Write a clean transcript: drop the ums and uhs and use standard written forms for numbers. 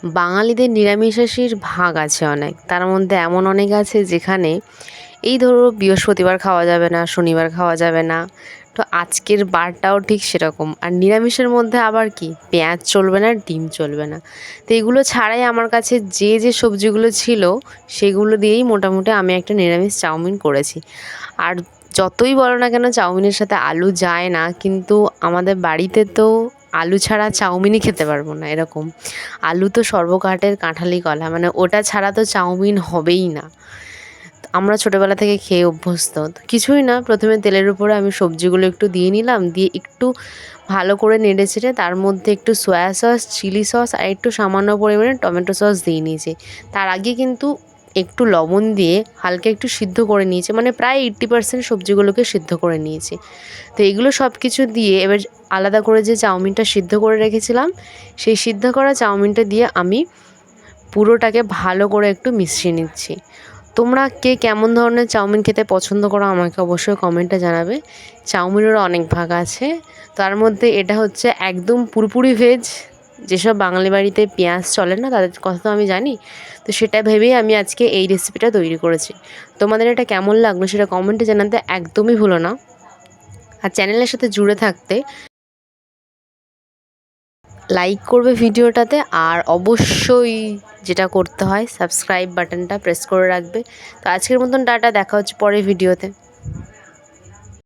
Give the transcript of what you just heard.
বাঙালিদের নিরামিষাশীর ভাগ আছে অনেক। তার মধ্যে এমন অনেক আছে যেখানে এই ধরো বৃহস্পতিবার খাওয়া যাবে না, শনিবার খাওয়া যাবে না। তো আজকের বারটাও ঠিক সেরকম। আর নিরামিষের মধ্যে আবার কি পেঁয়াজ চলবে না, ডিম চলবে না। তো এগুলো ছাড়াই আমার কাছে যে সবজিগুলো ছিল সেগুলো দিয়েই মোটামুটি আমি একটা নিরামিষ চাউমিন করেছি। আর যতই বলো না কেন চাউমিনের সাথে আলু যায় না, কিন্তু আমাদের বাড়িতে তো আলু ছাড়া চাউমিনই খেতে পারবো না এরকম। আলু তো সর্বকাঠের কাঁঠালি কলা, মানে ওটা ছাড়া তো চাউমিন হবেই না। আমরা ছোটোবেলা থেকে খেয়ে অভ্যস্ত। তো কিছুই না, প্রথমে তেলের উপরে আমি সবজিগুলো একটু দিয়ে নিলাম, দিয়ে একটু ভালো করে নেড়ে চেড়ে তার মধ্যে একটু সয়া সস, চিলি সস আর একটু সামান্য পরিমাণে টমেটো সস দিয়ে নিয়েছি। তার আগে কিন্তু একটু লবণ দিয়ে হালকা একটু সিদ্ধ করে নিয়েছি, মানে প্রায় 80% সবজিগুলোকে সিদ্ধ করে নিয়েছি। তো এগুলো সব কিছু দিয়ে এবার আলাদা করে যে চাউমিনটা সিদ্ধ করে রেখেছিলাম সেই সিদ্ধ করা চাউমিনটা দিয়ে আমি পুরোটাকে ভালো করে একটু মিশিয়ে নিচ্ছি। তোমরা কে কেমন ধরনের চাউমিন খেতে পছন্দ করো আমাকে অবশ্যই কমেন্টে জানাবে। চাউমিনেরও অনেক ভাগ আছে, তার মধ্যে এটা হচ্ছে একদম পুরোপুরি ভেজ। যেসব বাঙালি বাড়িতে পেঁয়াজ চলে না তাদের কথা তো আমি জানি। তো সেটা ভেবেই আমি আজকে এই রেসিপিটা তৈরি করেছি। তোমাদের এটা কেমন লাগলো সেটা কমেন্টে জানাতে একদমই ভুলো না। আর চ্যানেলের সাথে জুড়ে থাকতে লাইক করবে ভিডিওটাতে, আর অবশ্যই যেটা করতে হয় সাবস্ক্রাইব বাটনটা প্রেস করে রাখবে। তো আজকের মতন টাটা, দেখা হচ্ছে পরের ভিডিওতে।